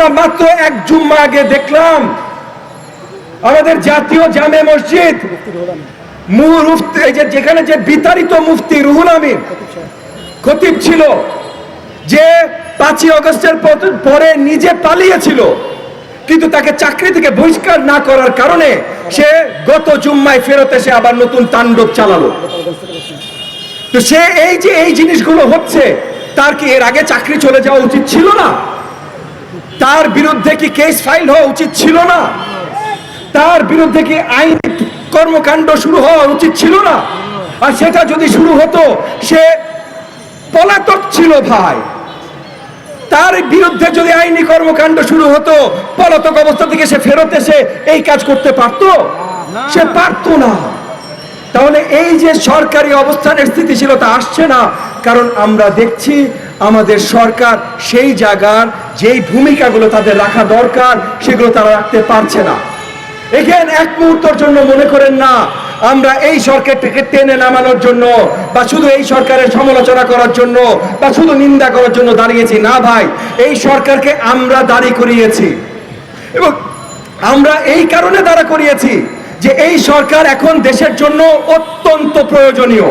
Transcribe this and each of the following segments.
আমরা মাত্র এক জুম্মা আগে দেখলাম আমাদের জাতীয় জামে মসজিদ মুফতি, যেখানে যে বিতাড়িত মুফতি রুহুল আমিন খতিব ছিল, যে 5ই আগস্টের পরে নিজে পালিয়েছিল, কিন্তু তাকে চাকরি থেকে বহিষ্কার না করার কারণে সে গত জুম্মায় ফেরত এসে আবার নতুন তাণ্ডব চালালো। তো সে এই জিনিসগুলো হচ্ছে, তার কি এর আগে চাকরি চলে যাওয়া উচিত ছিল না? তার বিরুদ্ধে কি কেস ফাইল হওয়া উচিত ছিল না? তার বিরুদ্ধে কি আইন কর্মকাণ্ড শুরু হওয়া উচিত ছিল না? আর সেটা যদি শুরু হতো, সে পলাতক ছিল ভাই। তার বিরুদ্ধে যদি আইনি কর্মকাণ্ড শুরু হতো, পলাতক অবস্থা থেকে সে ফেরত এসে এই কাজ করতে পারতো? সে পারতো না। তাহলে এই যে সরকারি অবস্থানের স্থিতিশীলতা আসছে না, কারণ আমরা দেখছি আমাদের সরকার সেই জায়গার যেই ভূমিকাগুলো তাদের রাখা দরকার সেগুলো তারা রাখতে পারছে না। এখানে এক মুহূর্তের জন্য মনে করেন না আমরা এই সরকারটাকে টেনে নামানোর জন্য বা শুধু এই সরকারের সমালোচনা করার জন্য বা শুধু নিন্দা করার জন্য দাঁড়িয়েছি না ভাই। এই সরকারকে আমরা দাঁড়ি করিয়েছি, এবং আমরা এই কারণে দাঁড়া করিয়েছি যে এই সরকার এখন দেশের জন্য অত্যন্ত প্রয়োজনীয়,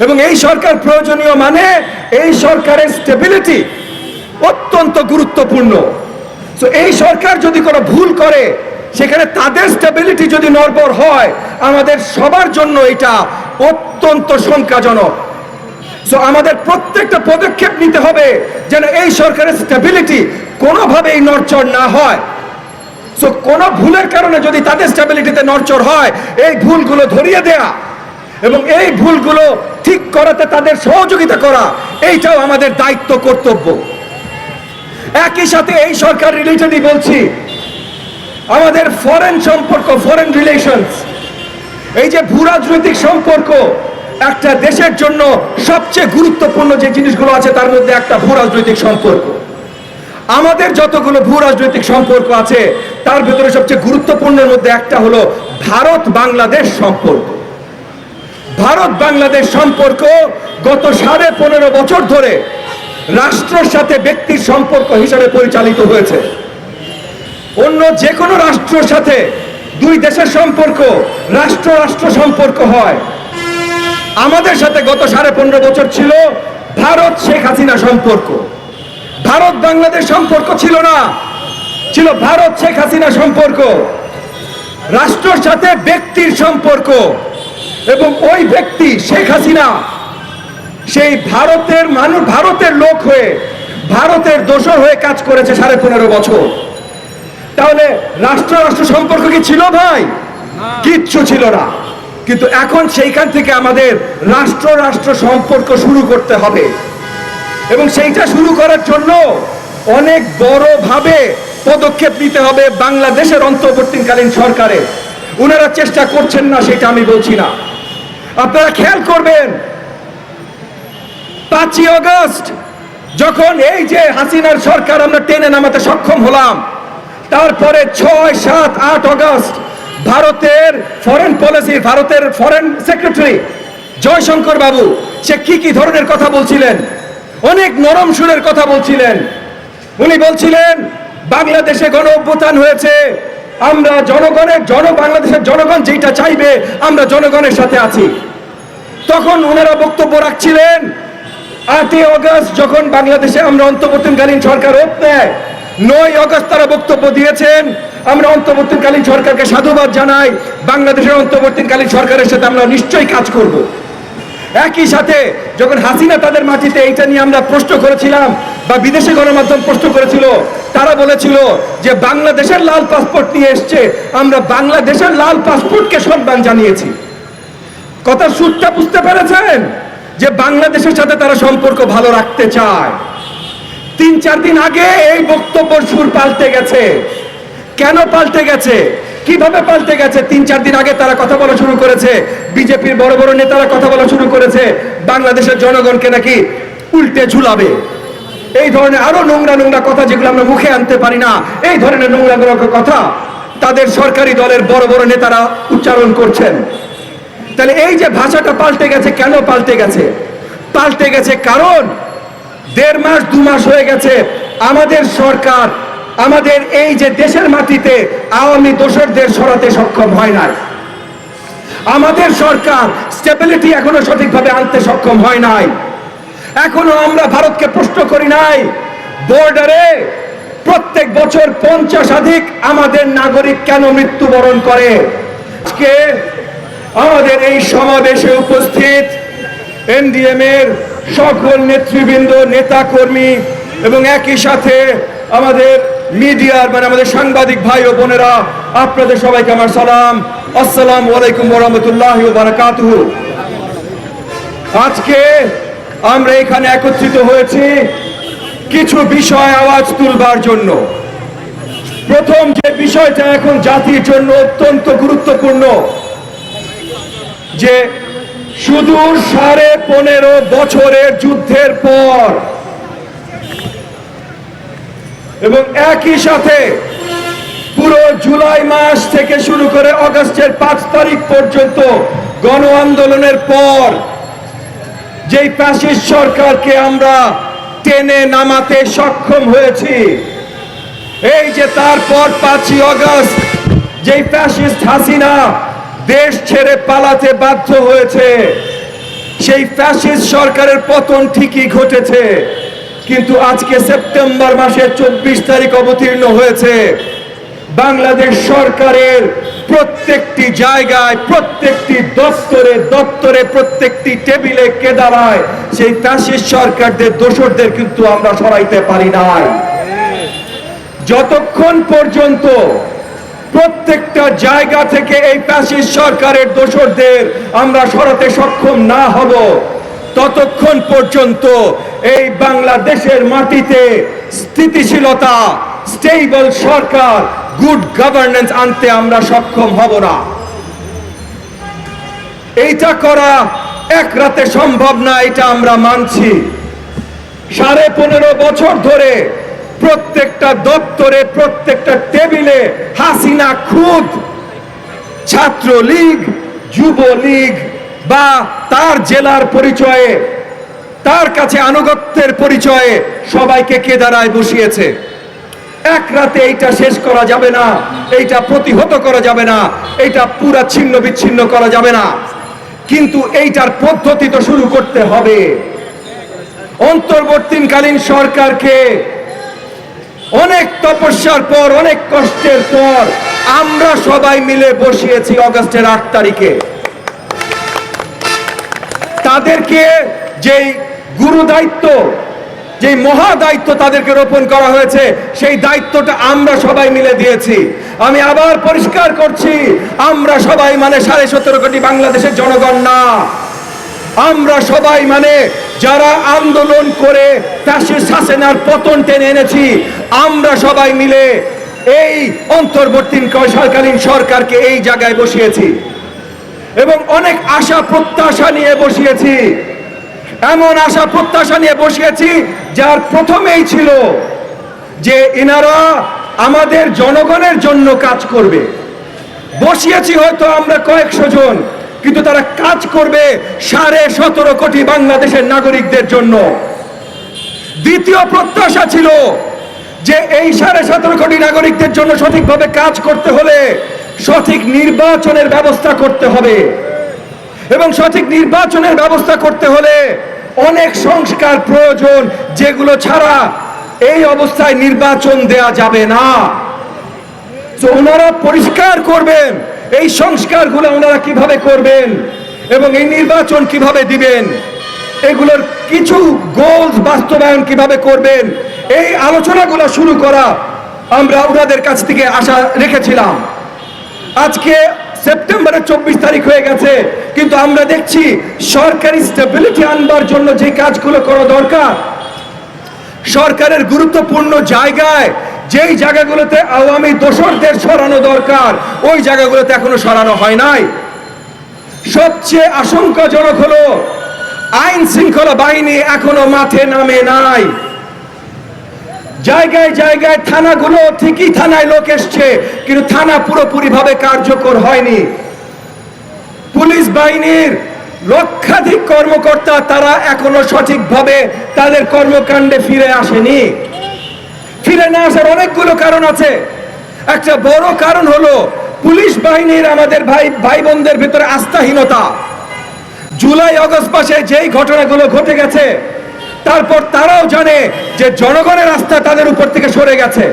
এবং এই সরকার প্রয়োজনীয় মানে এই সরকারের স্টেবিলিটি অত্যন্ত গুরুত্বপূর্ণ। তো এই সরকার যদি কোনো ভুল করে, সেখানে তাদের স্টেবিলিটি যদি নড়বড় হয়, আমাদের সবার জন্য এটা অত্যন্ত শঙ্কাজনক। সো আমাদের প্রত্যেকটা পদক্ষেপ নিতে হবে যেন এই সরকারের স্টেবিলিটি কোনোভাবেই নড়চড় না হয়। সো কোন ভুলের কারণে যদি তাদের স্টেবিলিটিতে নড়চড় হয়, এই ভুলগুলো ধরিয়ে দেয়া এবং এই ভুলগুলো ঠিক করাতে তাদের সহযোগিতা করা, এইটাও আমাদের দায়িত্ব, কর্তব্য। একই সাথে এই সরকার রিলেটেডই বলছি, আমাদের ফরেন সম্পর্ক, ফরেন রিলেশনস, এই যে ভূ রাজনৈতিক সম্পর্ক, একটা দেশের জন্য সবচেয়ে গুরুত্বপূর্ণ যে জিনিসগুলো আছে তার মধ্যে একটা ভূ রাজনৈতিক সম্পর্ক। আমাদের যতগুলো ভূ রাজনৈতিক সম্পর্ক আছে তার ভেতরে সবচেয়ে গুরুত্বপূর্ণের মধ্যে একটা হলো ভারত বাংলাদেশ সম্পর্ক। ভারত বাংলাদেশ সম্পর্ক গত 15.5 বছর ধরে রাষ্ট্রের সাথে ব্যক্তির সম্পর্ক হিসাবে পরিচালিত হয়েছে। অন্য যে কোনো রাষ্ট্রের সাথে দুই দেশের সম্পর্ক রাষ্ট্র রাষ্ট্র সম্পর্ক হয়। আমাদের সাথে গত 15.5 বছর ছিল ভারত শেখ হাসিনা সম্পর্ক। ভারত বাংলাদেশ সম্পর্ক ছিল না, ছিল ভারত শেখ হাসিনা সম্পর্ক। রাষ্ট্রের সাথে ব্যক্তির সম্পর্ক, এবং ওই ব্যক্তি শেখ হাসিনা সেই ভারতের মানুষ, ভারতের লোক হয়ে, ভারতের দোসর হয়ে কাজ করেছে 15.5 বছর। তাহলে রাষ্ট্র রাষ্ট্র সম্পর্ক কি ছিল ভাই? কিচ্ছু ছিল না। কিন্তু এখন সেইখান থেকে আমাদের রাষ্ট্র রাষ্ট্র সম্পর্ক শুরু করতে হবে, এবং সেইটা শুরু করার জন্য অনেক বড়ভাবে পদক্ষেপ নিতে হবে বাংলাদেশের অন্তর্বর্তীকালীন সরকারে। ওনারা চেষ্টা করছেন না সেটা আমি বলছি না। আপনারা খেয়াল করবেন, 5ই আগস্ট যখন এই যে হাসিনার সরকার আমরা টেনে নামাতে সক্ষম হলাম, তারপরে 6, 7, 8 আগস্ট ভারতের ফরেন পলিসি, ভারতের ফরেন সেক্রেটারি জয়শঙ্কর বাবু সে কি ধরনের কথা বলছিলেন, অনেক নরম সুরের কথা বলছিলেন। উনি বলছিলেন বাংলাদেশে গণ অভ্যুত্থান হয়েছে, আমরা বাংলাদেশের জনগণ যেটা চাইবে আমরা জনগণের সাথে আছি। তখন ওনারা বক্তব্য রাখছিলেন 8ই আগস্ট যখন বাংলাদেশে আমরা অন্তর্বর্তীকালীন সরকার ওত নেয়, 9ই আগস্ট তারা বক্তব্য দিয়েছেন আমরা অন্তর্বর্তীকালীন সরকারকে সাধুবাদ জানাই, বাংলাদেশের অন্তর্বর্তীকালীন সরকারের সাথে আমরা নিশ্চয়ই কাজ করব। একই সাথে যখন হাসিনা তাদের মাটিতে এইটা নিয়ে আমরা প্রশ্ন করেছিলাম বা বিদেশি গণমাধ্যম প্রশ্ন করেছিল, তারা বলেছিল যে বাংলাদেশের লাল পাসপোর্ট নিয়ে এসছে, আমরা বাংলাদেশের লাল পাসপোর্টকে সম্মান জানিয়েছি। কথার সুরটা বুঝতে পেরেছেন যে বাংলাদেশের সাথে তারা সম্পর্ক ভালো রাখতে চায়। 3-4 দিন আগে এই বক্তব্যের সুর পাল্টে গেছে। কেন পাল্টে গেছে, কিভাবে পাল্টে গেছে? 3-4 দিন আগে তারা কথা বলা শুরু করেছে, বিজেপির বড় বড় নেতারা কথা বলা শুরু করেছে বাংলাদেশের জনগণকে নাকি উল্টে ঝুলাবে। এই ধরনের আরো নোংরা নোংরা কথা যেগুলো আমরা মুখে আনতে পারি না, এই ধরনের নোংরা নোংরা কথা তাদের সরকারি দলের বড় বড় নেতারা উচ্চারণ করছেন। তাহলে এই যে ভাষাটা পাল্টে গেছে, কেন পাল্টে গেছে? পাল্টে গেছে কারণ 1.5 মাস 2 মাস হয়ে গেছে আমাদের সরকার আমাদের এই যে দেশের মাটিতে আওয়ামী দোসরদের সরাতে সক্ষম হয় নাই। আমাদের সরকার স্টেবিলিটি এখনো সঠিকভাবে আনতে সক্ষম হয় নাই। এখনো আমরা ভারতকে প্রশ্ন করি নাই, বর্ডারে প্রত্যেক বছর 50 আমাদের নাগরিক কেন মৃত্যুবরণ করে। আজকে আমাদের এই সমাবেশে উপস্থিত এনডিএম এর সকল নেতৃবৃন্দ, নেতা কর্মী এবং একই সাথে আমাদের মিডিয়ার আমাদের সাংবাদিক ভাই ও বোনেরা, আপনাদের সবাইকে আমার সালাম। আসসালামু আলাইকুম ওয়া রাহমাতুল্লাহি ওয়া বারাকাতুহু। আজকে আমরা এখানে একত্রিত হয়েছি কিছু বিষয় আওয়াজ তুলবার জন্য। প্রথম যে বিষয়টা এখন জাতির জন্য অত্যন্ত গুরুত্বপূর্ণ, যে সুদূর 15.5 বছরের যুদ্ধের পর এবং একই সাথে পুরো জুলাই মাস থেকে শুরু করে আগস্টের 5 তারিখ পর্যন্ত গণ আন্দোলনের পর যেই ফ্যাসিস্ট সরকারকে আমরা টেনে নামাতে সক্ষম হয়েছি, এই যে তারপর 5ই আগস্ট যেই ফ্যাসিস্ট হাসিনা দেশ ছেড়ে পালাতে বাধ্য হয়েছে, সেই ফ্যাসিস্ট সরকারের পতন ঠিকই ঘটেছে, কিন্তু আজকে সেপ্টেম্বর মাসের 24 তারিখ অবতীর্ণ হয়েছে। বাংলাদেশ সরকারের প্রত্যেকটি জায়গায়, প্রত্যেকটি দপ্তরে, প্রত্যেকটি টেবিলে কেদারায় সেই ফ্যাসিস্ট সরকারদের দোসরদের কিন্তু আমরা সরাইতে পারি নাই। যতক্ষণ পর্যন্ত প্রত্যেকটা জায়গা থেকে এই ফ্যাসিস্ট সরকারের দোসরদের আমরা সরাতে সক্ষম না হব, ততক্ষণ পর্যন্ত এই বাংলাদেশের মাটিতে স্থিতিশীলতা, স্টেবল সরকার, গুড গভর্নেন্স আনতে আমরা সক্ষম হব না। এইটা করা এক রাতে সম্ভব না, এটা আমরা মানছি। 15.5 বছর ধরে প্রত্যেকটা দপ্তরে, প্রত্যেকটা টেবিলে হাসিনা খুদ ছাত্রলীগ, যুবলীগ বা তার জেলার পরিচয়ে, তার কাছে আনুগত্যের পরিচয়ে সবাইকে কেদারায় বসিয়েছে। এক রাতে এইটা শেষ করা যাবে না, এইটা প্রতিহত করা যাবে না, এইটা পুরা ছিন্ন বিচ্ছিন্ন করা যাবে না, কিন্তু এইটার পদ্ধতি তো শুরু করতে হবে। অন্তর্বর্তীকালীন সরকারকে অনেক তপস্যার পর, অনেক কষ্টের পর আমরা সবাই মিলে বসিয়েছি আগস্টের 8 তারিখে। তাদেরকে যেই গুরু দায়িত্ব, যে মহা দায়িত্ব তাদেরকে রোপণ করা হয়েছে, সেই দায়িত্বটা আমরা সবাই মিলে দিয়েছি। আমি আবার পরিষ্কার করছি, আমরা সবাই 17.5 কোটি বাংলাদেশের জনগণ না। আমরা সবাই যারা আন্দোলন করে ফ্যাসিস্ট হাসিনার পতন টেনে এনেছি, আমরা সবাই মিলে এই অন্তর্বর্তীকালীন সরকারকে এই জায়গায় বসিয়েছি এবং অনেক আশা প্রত্যাশা নিয়ে বসিয়েছি। এমন আশা প্রত্যাশা নিয়ে বসিয়েছি যার প্রথমেই ছিল যে ইনারা আমাদের জনগণের জন্য কাজ করবে। বসিয়েছি হয়তো আমরা কয়েকশো জন, কিন্তু তারা কাজ করবে 17.5 কোটি বাংলাদেশের নাগরিকদের জন্য। দ্বিতীয় প্রত্যাশা ছিল যে এই 17.5 কোটি নাগরিকদের জন্য সঠিকভাবে কাজ করতে হলে সঠিক নির্বাচনের ব্যবস্থা করতে হবে, এবং সঠিক নির্বাচনের ব্যবস্থা করতে হলে অনেক সংস্কার প্রয়োজন, যেগুলো ছাড়া এই অবস্থায় নির্বাচন দেয়া যাবে না। তো ওনারা পরিষ্কার করবেন এই সংস্কারগুলো ওনারা কিভাবে করবেন এবং এই নির্বাচন কিভাবে দিবেন, এগুলোর কিছু গোলস বাস্তবায়ন কিভাবে করবেন, এই আলোচনাগুলো শুরু করা আমরা ওনাদের কাছ থেকে আশা রেখেছিলাম। আজকে সেপ্টেম্বরের 24 তারিখ হয়ে গেছে, কিন্তু আমরা দেখছি সরকারি স্টেবিলিটি আনবার জন্য যে কাজগুলো করা দরকার, সরকারের গুরুত্বপূর্ণ জায়গায় যেই জায়গাগুলোতে আওয়ামী দোসরদের সরানো দরকার, ওই জায়গাগুলোতে এখনো সরানো হয় নাই। সবচেয়ে আশঙ্কাজনক হলো আইন শৃঙ্খলা বাহিনী এখনো মাঠে নামে নাই। জায়গায় জায়গায় থানাগুলো ঠিকই থানায় লোক এসছে, কিন্তু থানা পুরোপুরি ভাবে কার্যকর হয়নি। পুলিশ বাহিনীর লক্ষাধিক কর্মকর্তা তারা এখনো সঠিকভাবে তাদের কর্মকাণ্ডে ফিরে আসেনি। ফিরে না আসার অনেকগুলো কারণ আছে। একটা বড় কারণ হলো পুলিশ বাহিনীর আমাদের ভাই বোনদের ভিতরে আস্থাহীনতা। জুলাই আগস্ট মাসে যেই ঘটনাগুলো ঘটে গেছে, তারপর তারাও জানে যে জনগণের আস্থা তাদের উপর থেকে সরে গেছে,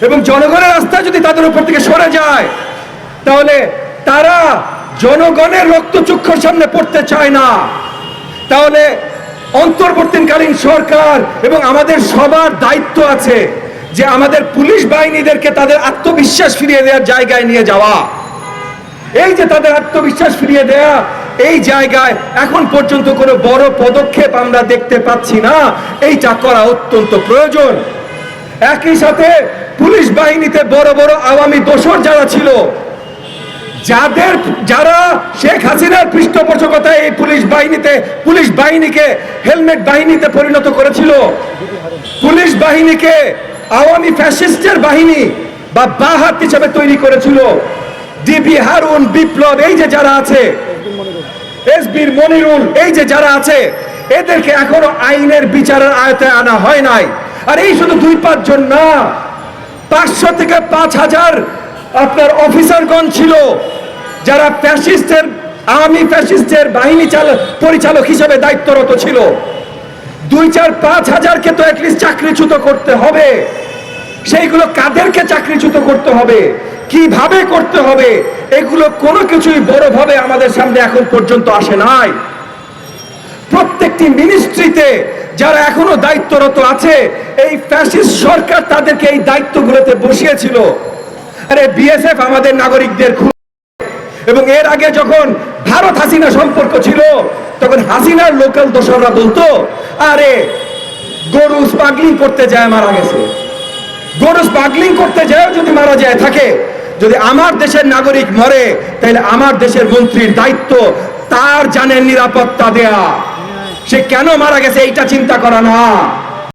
এবং জনগণের আস্থা যদি তাদের উপর থেকে সরে যায়, তাহলে তারা জনগণের রক্তচক্ষুর সামনে পড়তে চায় না। তাহলে অন্তর্বর্তীকালীন সরকার এবং আমাদের সবার দায়িত্ব আছে যে আমাদের পুলিশ বাহিনীদেরকে তাদের আত্মবিশ্বাস ফিরিয়ে দেওয়ার জায়গায় নিয়ে যাওয়া। এই যে তাদের আত্মবিশ্বাস ফিরিয়ে দেয়া, এই জায়গায় এখন পর্যন্ত কোনো বড় পদক্ষেপ আমরা দেখতে পাচ্ছি না। এইটা করা অত্যন্ত প্রয়োজন। একই সাথে পুলিশ বাহিনীতে বড় বড় আওয়ামী দোসর যারা ছিল, যারা শেখ হাসিনার পৃষ্ঠপোষকতায় এই পুলিশ বাহিনীকে হেলমেট বাহিনীতে পরিণত করেছিল, পুলিশ বাহিনীকে আওয়ামী ফ্যাসিস্টের বাহিনী বা বাহাত হিসেবে তৈরি করেছিল, ডিবি হারুন, বিপ্লব, এই যে যারা আছে, এসবির মনিরুল, এই যে যারা আছে, এদেরকে এখনো আইনের বিচারের আয়তায় আনা হয় নাই। আর এই শুধু 2-5 জন না, 500 থেকে 5000 আপনার অফিসারগণ ছিল যারা আওয়ামী ফ্যাসিস্টের বাহিনী পরিচালক হিসেবে দায়িত্বরত ছিল। 2-4-5 হাজারকে তো অ্যাটলিস্ট চাকরিচ্যুত করতে হবে। সেইগুলো কাদেরকে চাকরিচ্যুত করতে হবে, কিভাবে করতে হবে, এগুলো কোনো কিছুই বড়ভাবে আমাদের সামনে এখন পর্যন্ত আসে নাই। প্রত্যেকটি মিনিস্ট্রিতে যারা এখনো দায়িত্বরত আছে, এই ফ্যাসিস্ট সরকার তাদেরকে এই দায়িত্বগুলোতে বসিয়েছিল। আরে বিএসএফ আমাদের নাগরিকদের এবং এর আগে যখন ভারত হাসিনা সম্পর্ক ছিল, তখন হাসিনার লোকাল দোসররা বলতো, আরে গরু স্মাগলিং করতে যায় মারা গেছে। গরু স্মাগলিং করতে যায় যদি মারা যায় থাকে, যদি আমার দেশের নাগরিক মরে, তাহলে আমার দেশের মন্ত্রীর দায়িত্ব তার জানের নিরাপত্তা দেয়া। সে কেন মারা গেছে এইটা চিন্তা করা না।